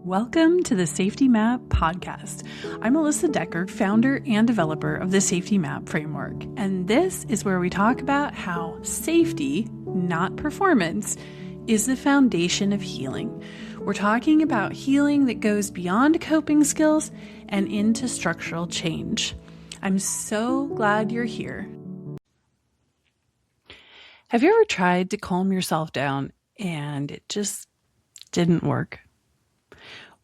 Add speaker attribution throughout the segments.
Speaker 1: Welcome to the Safety Map podcast. I'm Alyssa Decker, founder and developer of the Safety Map framework, and this is where we talk about how safety, not performance, is the foundation of healing. We're talking about healing that goes beyond coping skills and into structural change. I'm so glad you're here. Have you ever tried to calm yourself down and it just didn't work?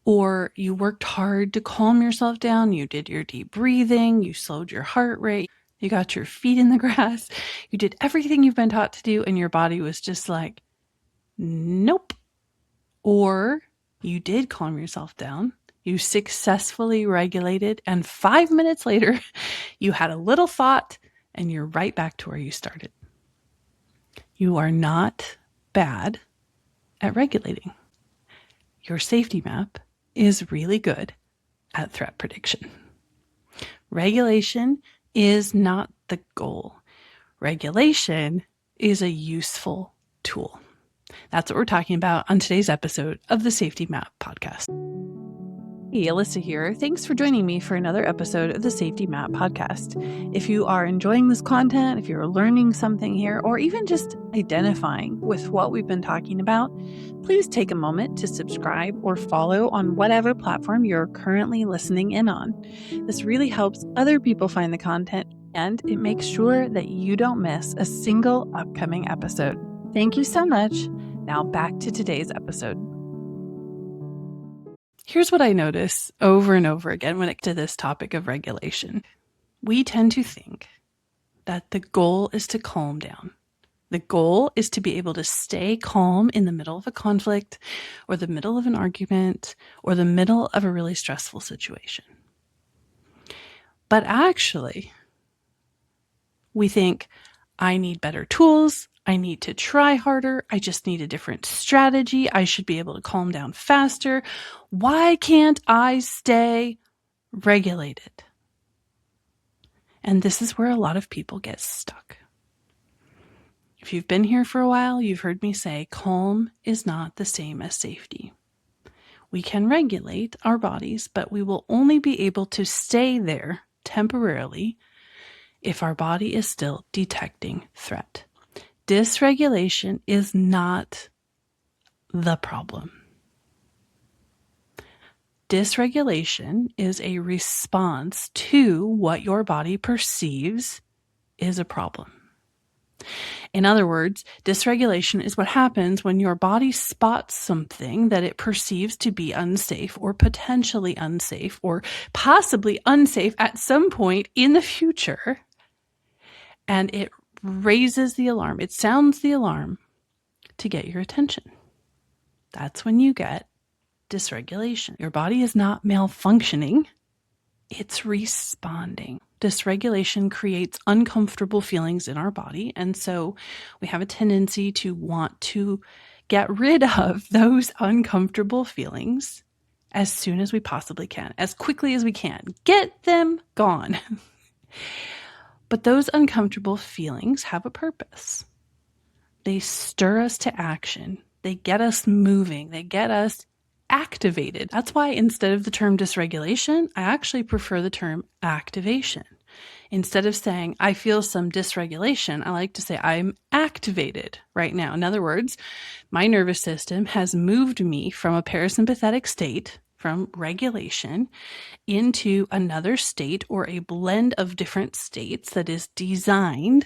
Speaker 1: Or you worked hard to calm yourself down, you did your deep breathing, you slowed your heart rate, you got your feet in the grass, you did everything you've been taught to do, and your body was just like, nope. Or you did calm yourself down, you successfully regulated, and 5 minutes later, you had a little thought, and you're right back to where you started. You are not bad at regulating. Your safety map is really good at threat prediction. Regulation is not the goal. Regulation is a useful tool. That's what we're talking about on today's episode of the Safety Map podcast. Hey, Alyssa here. Thanks for joining me for another episode of the Safety Map podcast. If you are enjoying this content, if you're learning something here, or even just identifying with what we've been talking about, please take a moment to subscribe or follow on whatever platform you're currently listening in on. This really helps other people find the content, and it makes sure that you don't miss a single upcoming episode. Thank you so much. Now back to today's episode. Here's what I notice over and over again when it comes to this topic of regulation. We tend to think that the goal is to calm down. The goal is to be able to stay calm in the middle of a conflict or the middle of an argument or the middle of a really stressful situation. But actually, we think, I need better tools. I need to try harder. I just need a different strategy. I should be able to calm down faster. Why can't I stay regulated? And this is where a lot of people get stuck. If you've been here for a while, you've heard me say calm is not the same as safety. We can regulate our bodies, but we will only be able to stay there temporarily if our body is still detecting threat. Dysregulation is not the problem. Dysregulation is a response to what your body perceives is a problem. In other words, dysregulation is what happens when your body spots something that it perceives to be unsafe or potentially unsafe or possibly unsafe at some point in the future, and it raises the alarm. It sounds the alarm to get your attention. That's when you get dysregulation. Your body is not malfunctioning. It's responding. Dysregulation creates uncomfortable feelings in our body. And so we have a tendency to want to get rid of those uncomfortable feelings as soon as we possibly can, as quickly as we can. Get them gone. But those uncomfortable feelings have a purpose. They stir us to action. They get us moving. They get us activated. That's why instead of the term dysregulation, I actually prefer the term activation. Instead of saying, I feel some dysregulation, I like to say I'm activated right now. In other words, my nervous system has moved me from a parasympathetic state, from regulation, into another state or a blend of different states that is designed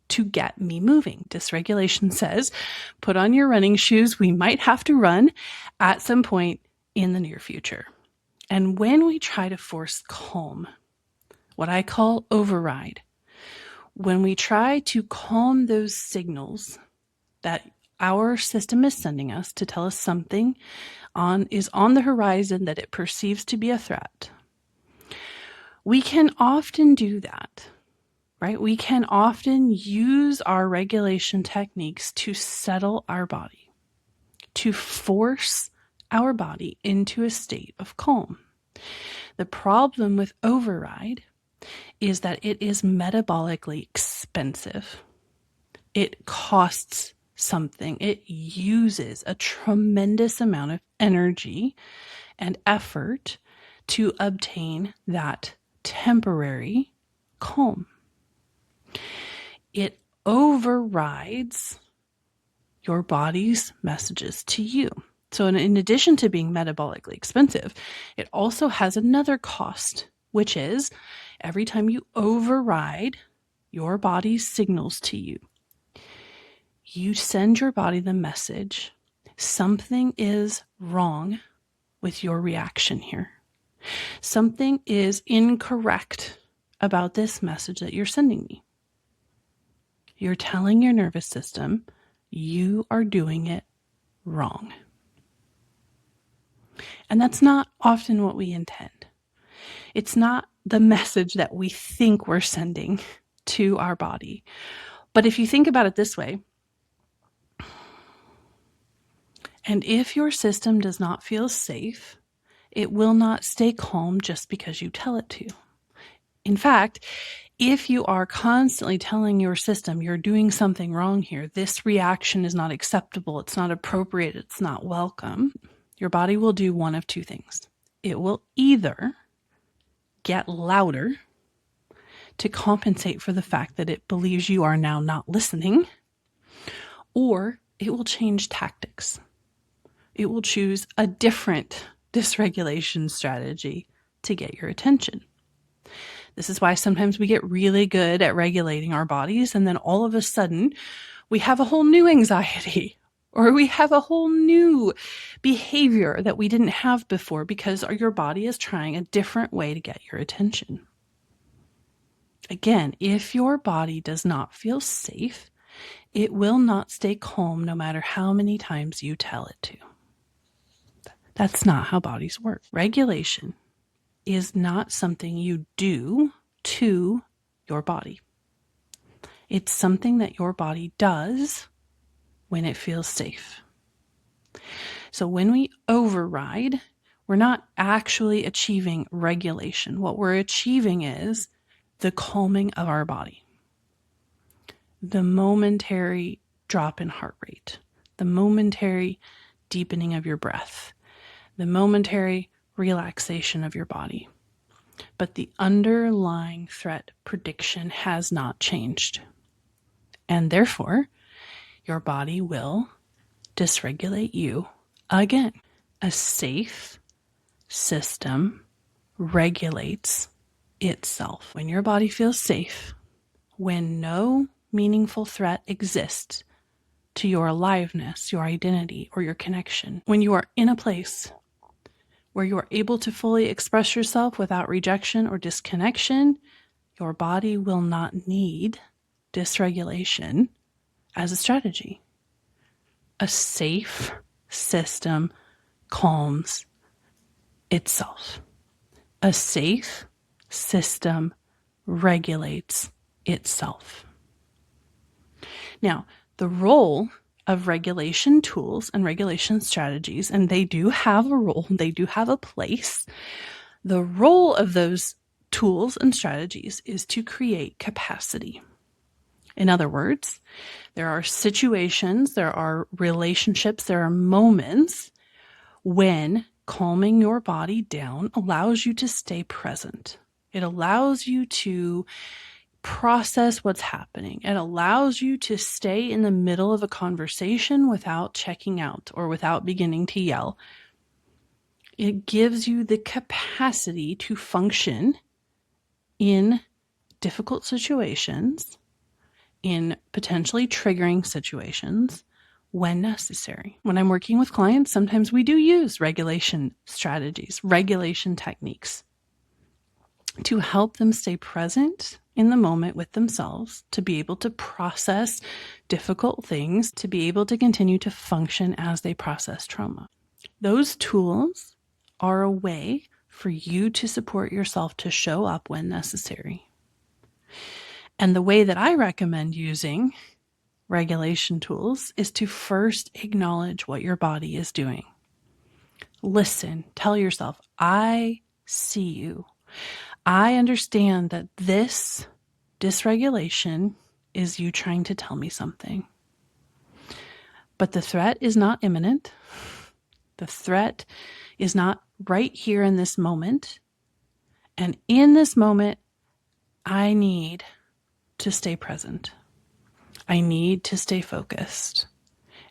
Speaker 1: to get me moving. Dysregulation says, put on your running shoes. We might have to run at some point in the near future. And when we try to force calm, what I call override, when we try to calm those signals that our system is sending us to tell us something is on the horizon that it perceives to be a threat, we can often do that, right? We can often use our regulation techniques to settle our body, to force our body into a state of calm. The problem with override is that it is metabolically expensive. It costs something, it uses a tremendous amount of energy and effort to obtain that temporary calm. It overrides your body's messages to you. So in addition to being metabolically expensive, it also has another cost, which is every time you override your body's signals to you, you send your body the message, something is wrong with your reaction here. Something is incorrect about this message that you're sending me. You're telling your nervous system you are doing it wrong. And that's not often what we intend. It's not the message that we think we're sending to our body. But if you think about it this way, and if your system does not feel safe, it will not stay calm just because you tell it to. In fact, if you are constantly telling your system you're doing something wrong here, this reaction is not acceptable, it's not appropriate, it's not welcome, your body will do one of two things. It will either get louder to compensate for the fact that it believes you are now not listening, or it will change tactics. It will choose a different dysregulation strategy to get your attention. This is why sometimes we get really good at regulating our bodies, and then all of a sudden we have a whole new anxiety, or we have a whole new behavior that we didn't have before because your body is trying a different way to get your attention. Again, if your body does not feel safe, it will not stay calm no matter how many times you tell it to. That's not how bodies work. Regulation is not something you do to your body. It's something that your body does when it feels safe. So when we override, we're not actually achieving regulation. What we're achieving is the calming of our body. The momentary drop in heart rate, the momentary deepening of your breath, the momentary relaxation of your body. But the underlying threat prediction has not changed. And therefore, your body will dysregulate you again. A safe system regulates itself. When your body feels safe, when no meaningful threat exists to your aliveness, your identity, or your connection, when you are in a place where you are able to fully express yourself without rejection or disconnection, your body will not need dysregulation as a strategy. A safe system calms itself. A safe system regulates itself. Now, the role of regulation tools and regulation strategies, and they do have a role, they do have a place. The role of those tools and strategies is to create capacity. In other words, there are situations, there are relationships, there are moments when calming your body down allows you to stay present. It allows you to process what's happening. It allows you to stay in the middle of a conversation without checking out or without beginning to yell. It gives you the capacity to function in difficult situations, in potentially triggering situations when necessary. When I'm working with clients, sometimes we do use regulation strategies, regulation techniques to help them stay present in the moment with themselves, to be able to process difficult things, to be able to continue to function as they process trauma. Those tools are a way for you to support yourself to show up when necessary. And the way that I recommend using regulation tools is to first acknowledge what your body is doing. Listen, tell yourself, I see you. I understand that this dysregulation is you trying to tell me something. But the threat is not imminent. The threat is not right here in this moment. And in this moment, I need to stay present. I need to stay focused.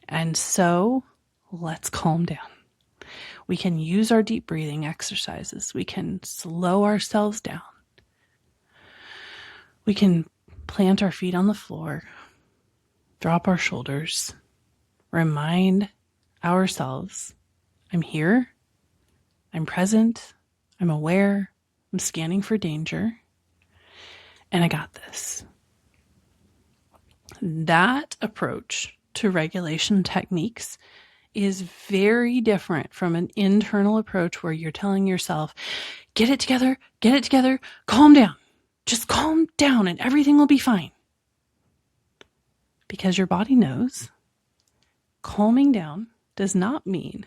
Speaker 1: And so let's calm down. We can use our deep breathing exercises. We can slow ourselves down. We can plant our feet on the floor, drop our shoulders, remind ourselves, I'm here, I'm present, I'm aware, I'm scanning for danger, and I got this. That approach to regulation techniques is very different from an internal approach where you're telling yourself, get it together, calm down. Just calm down and everything will be fine. Because your body knows calming down does not mean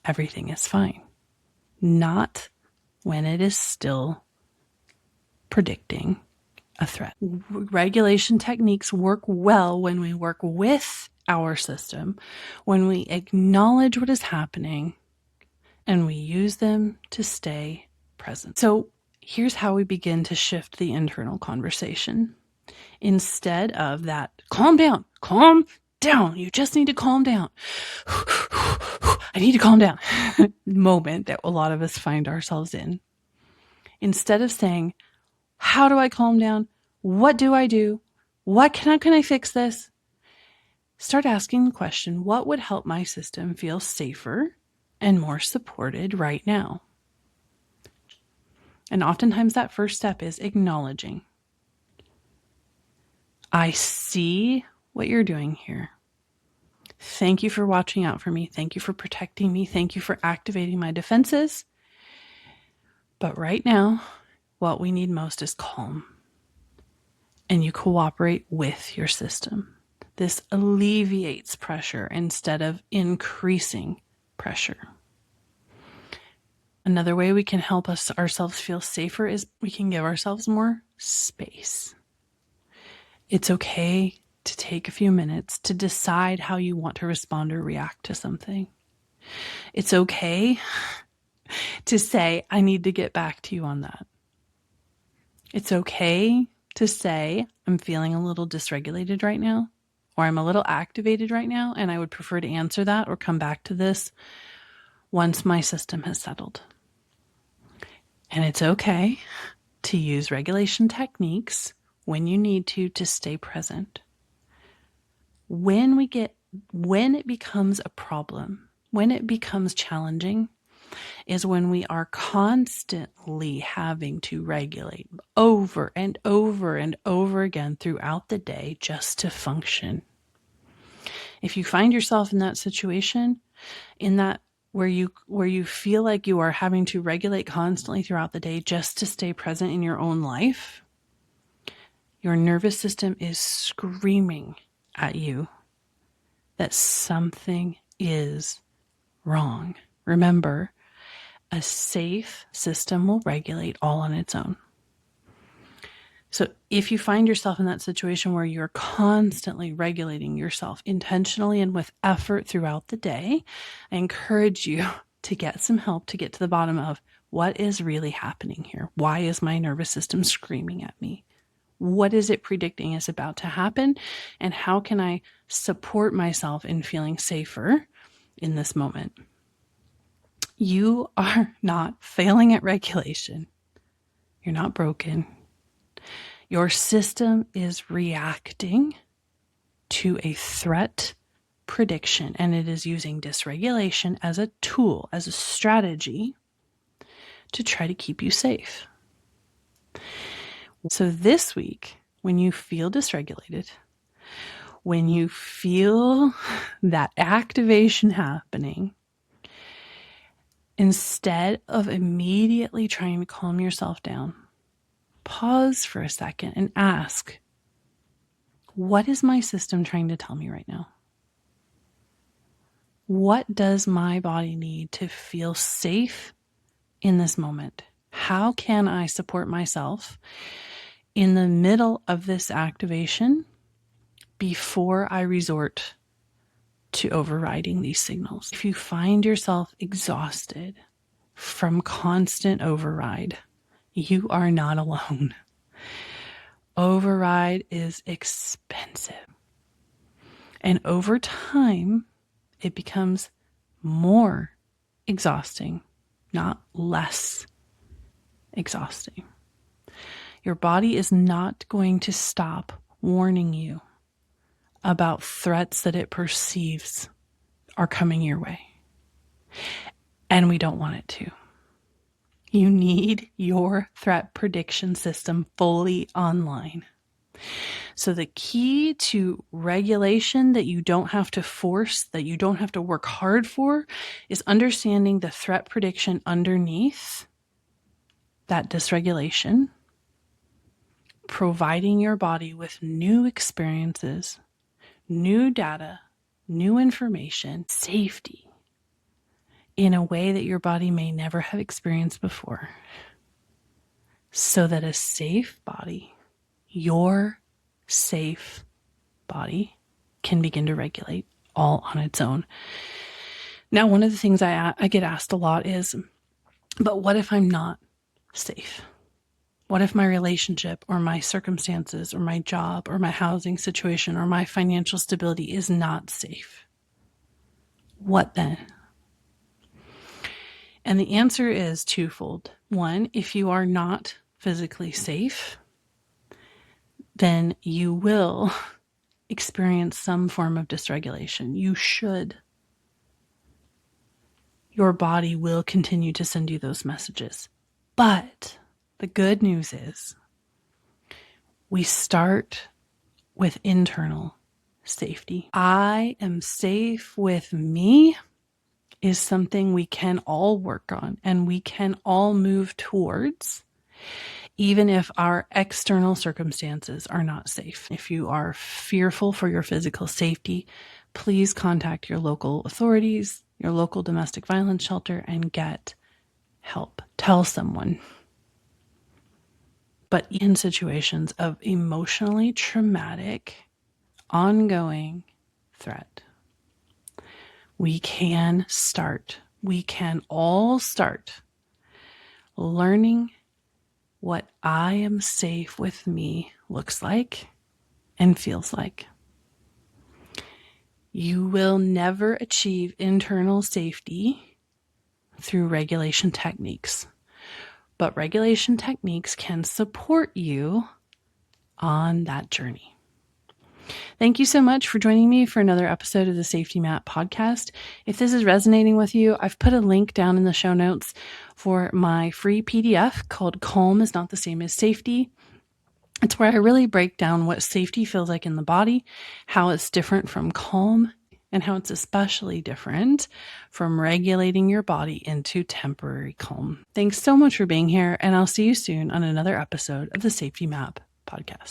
Speaker 1: everything is fine. Not when it is still predicting a threat. Regulation techniques work well when we work with our system, when we acknowledge what is happening, and we use them to stay present. So here's how we begin to shift the internal conversation. Instead of that, calm down, you just need to calm down. I need to calm down moment that a lot of us find ourselves in. Instead of saying, how do I calm down? What do I do? What can I fix this? Start asking the question, what would help my system feel safer and more supported right now? And oftentimes that first step is acknowledging. I see what you're doing here. Thank you for watching out for me. Thank you for protecting me. Thank you for activating my defenses. But right now, what we need most is calm. And you cooperate with your system. This alleviates pressure instead of increasing pressure. Another way we can help ourselves feel safer is we can give ourselves more space. It's okay to take a few minutes to decide how you want to respond or react to something. It's okay to say, I need to get back to you on that. It's okay to say, I'm feeling a little dysregulated right now, or I'm a little activated right now, and I would prefer to answer that or come back to this once my system has settled. And it's okay to use regulation techniques when you need to stay present. When it becomes a problem, when it becomes challenging, is when we are constantly having to regulate over and over and over again throughout the day just to function. If you find yourself in that situation, where you feel like you are having to regulate constantly throughout the day just to stay present in your own life, your nervous system is screaming at you that something is wrong. Remember, a safe system will regulate all on its own. So if you find yourself in that situation where you're constantly regulating yourself intentionally and with effort throughout the day, I encourage you to get some help to get to the bottom of what is really happening here. Why is my nervous system screaming at me? What is it predicting is about to happen? And how can I support myself in feeling safer in this moment? You are not failing at regulation. You're not broken. Your system is reacting to a threat prediction, and it is using dysregulation as a tool, as a strategy to try to keep you safe. So this week, when you feel dysregulated, when you feel that activation happening, instead of immediately trying to calm yourself down, pause for a second and ask, what is my system trying to tell me right now? What does my body need to feel safe in this moment? How can I support myself in the middle of this activation before I resort to overriding these signals. If you find yourself exhausted from constant override, you are not alone. Override is expensive. And over time, it becomes more exhausting, not less exhausting. Your body is not going to stop warning you about threats that it perceives are coming your way. And we don't want it to. You need your threat prediction system fully online. So the key to regulation that you don't have to force, that you don't have to work hard for, is understanding the threat prediction underneath that dysregulation, providing your body with new experiences, new data, new information, safety in a way that your body may never have experienced before, so that a safe body, your safe body, can begin to regulate all on its own. Now, one of the things I get asked a lot is, but what if I'm not safe? What if my relationship or my circumstances or my job or my housing situation or my financial stability is not safe? What then? And the answer is twofold. One, if you are not physically safe, then you will experience some form of dysregulation. You should. Your body will continue to send you those messages. But the good news is we start with internal safety. I am safe with me is something we can all work on and we can all move towards, even if our external circumstances are not safe. If you are fearful for your physical safety, please contact your local authorities, your local domestic violence shelter, and get help. Tell someone. But in situations of emotionally traumatic, ongoing threat, we can all start learning what I am safe with me looks like and feels like. You will never achieve internal safety through regulation techniques, but regulation techniques can support you on that journey. Thank you so much for joining me for another episode of the Safety Map podcast. If this is resonating with you, I've put a link down in the show notes for my free PDF called Calm is Not the Same as Safety. It's where I really break down what safety feels like in the body, how it's different from calm, and how it's especially different from regulating your body into temporary calm. Thanks so much for being here, and I'll see you soon on another episode of the Safety Map podcast.